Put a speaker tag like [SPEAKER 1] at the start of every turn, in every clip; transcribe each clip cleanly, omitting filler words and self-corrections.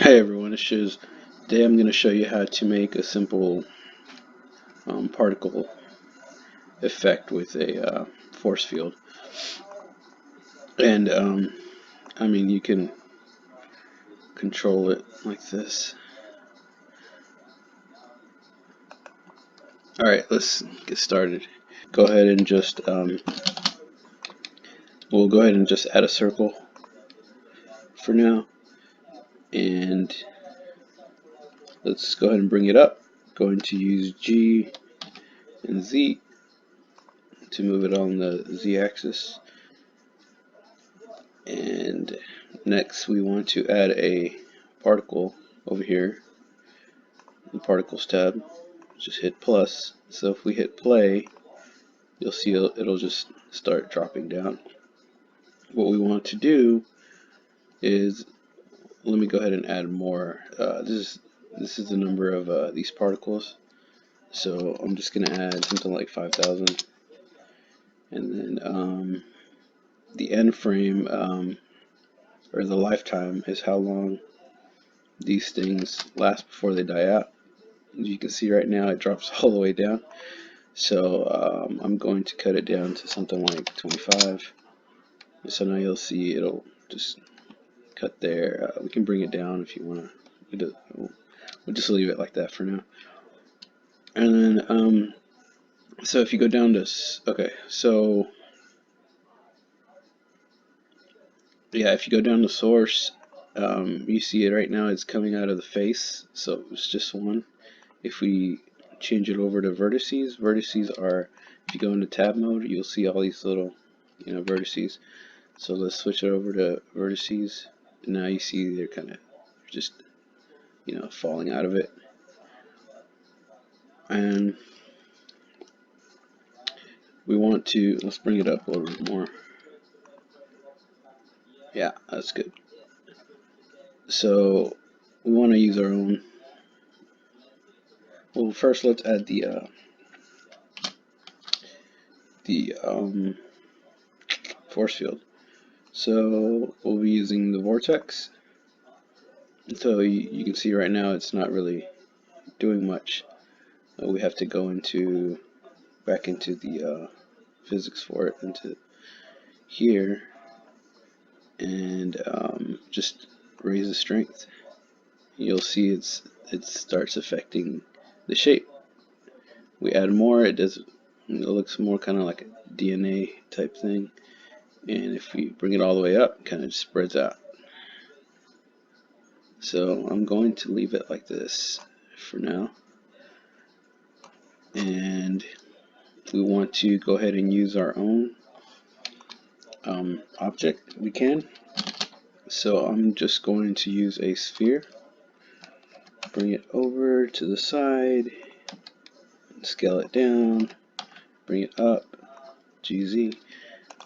[SPEAKER 1] Hey everyone, today I'm going to show you how to make a simple particle effect with a force field. And you can control it like this. Alright, let's get started. Go ahead and we'll go ahead and just add a circle for now. And let's go ahead and bring it up. Going to use G and Z to move it on the Z axis. And next we want to add a particle over here, the particles tab. Just hit plus. So if we hit play, you'll see it'll just start dropping down. What we want to do is, let me go ahead and add more. This is the number of these particles. So I'm just gonna add something like 5,000, and then the end frame, or the lifetime, is how long these things last before they die out. As you can see right now, it drops all the way down. So I'm going to cut it down to something like 25. So now you'll see it'll just cut there. We can bring it down if you want to. We'll just leave it like that for now. And then, so if you go down to, okay, so yeah, if you go down to source, you see it right now, it's coming out of the face, so it's just one. If we change it over to vertices are, if you go into tab mode, you'll see all these little, vertices. So let's switch it over to vertices. And now you see they're kind of just, falling out of it. And we want to, let's bring it up a little bit more. Yeah, that's good. So we want to use our own. Well, first let's add the force field. So we'll be using the Vortex. So you can see right now it's not really doing much. We have to go back into the physics for it, into here, and just raise the strength. You'll see it starts affecting the shape. We add more, it looks more kind of like a DNA type thing. And if we bring it all the way up, it kind of spreads out. So I'm going to leave it like this for now. And if we want to go ahead and use our own object, we can. So I'm just going to use a sphere, bring it over to the side, scale it down, bring it up, GZ.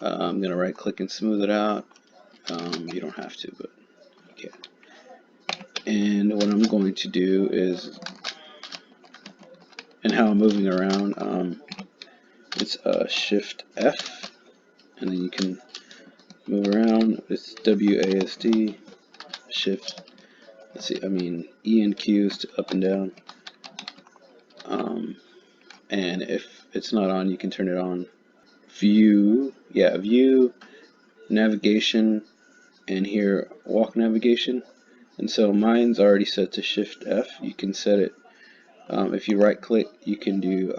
[SPEAKER 1] I'm going to right click and smooth it out. You don't have to, but you can. And what I'm going to do is, and how I'm moving around, it's Shift F, and then you can move around. It's WASD, Shift. Let's see, E and Q is to up and down. And if it's not on, you can turn it on. View, navigation, and here walk navigation. And so mine's already set to Shift F. You can set it. If you right click, you can do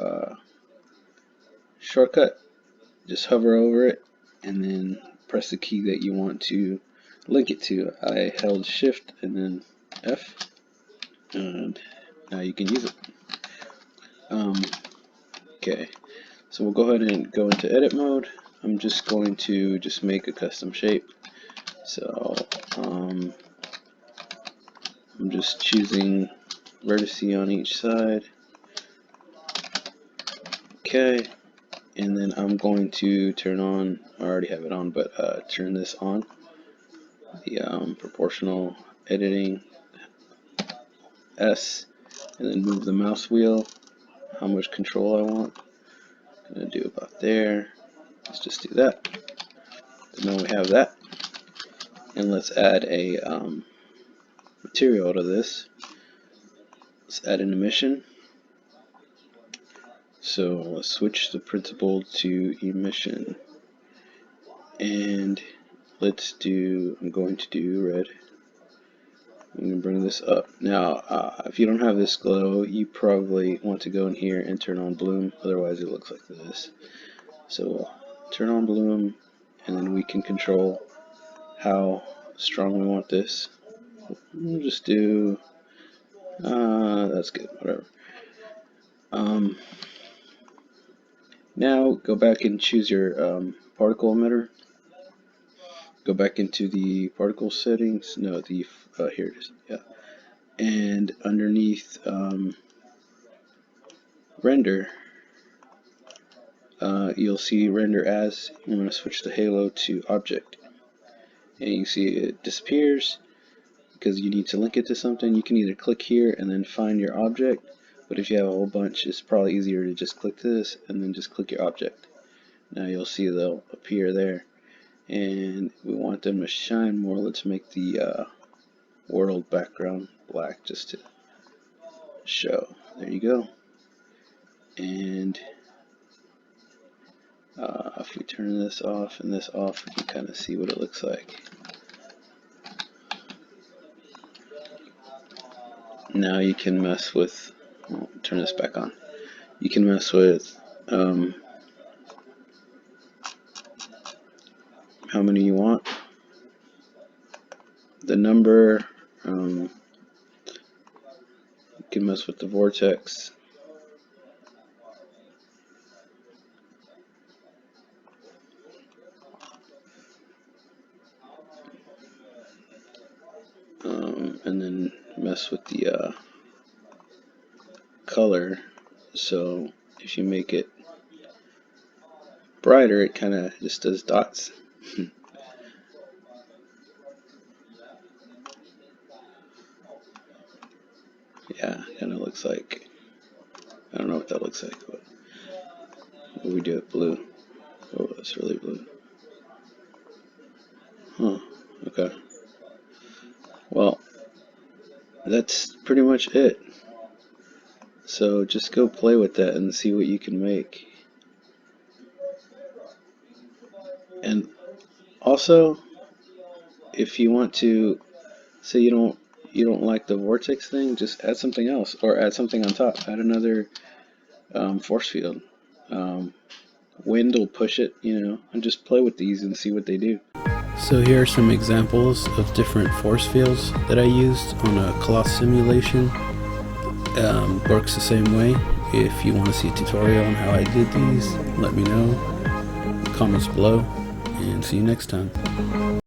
[SPEAKER 1] shortcut. Just hover over it and then press the key that you want to link it to. I held Shift and then F, and now you can use it. Okay, so we'll go ahead and go into edit mode. I'm just going to make a custom shape. So I'm just choosing vertice on each side. Okay, and then I'm going to turn on, I already have it on, but turn this on, the proportional editing, S, and then move the mouse wheel how much control I want. I'm going to do about there. Let's just do that. And then we have that. And let's add a material to this. Let's add an emission. So let's switch the principal to emission. And let's do, I'm going to do red. I'm going to bring this up. Now, if you don't have this glow, you probably want to go in here and turn on bloom. Otherwise, it looks like this. So we'll turn on bloom, and then we can control how strong we want this. We'll just do, that's good, whatever. Now go back and choose your particle emitter. Go back into the particle settings. No, the here it is. Yeah, and underneath render, you'll see render as. You want to switch the halo to object, and you see it disappears because you need to link it to something. You can either click here and then find your object, but if you have a whole bunch, it's probably easier to just click this and then just click your object. Now you'll see they'll appear there, and we want them to shine more. Let's make the world background black just to show. There you go. And if we turn this off and this off, we can kind of see what it looks like. Now you can mess with, turn this back on. You can mess with how many you want, the number, you can mess with the vortex. And then mess with the color. So if you make it brighter, it kind of just does dots. Yeah, kind of looks like, I don't know what that looks like, but we do it blue. Oh, that's really blue. Huh, okay. Well, that's pretty much it. So just go play with that and see what you can make. And also, if you want to say you don't like the vortex thing, just add something else, or add something on top. Add another force field. Wind will push it, and just play with these and see what they do. So here are some examples of different force fields that I used on a Colossus simulation. Works the same way. If you want to see a tutorial on how I did these, let me know. Comments below, and see you next time.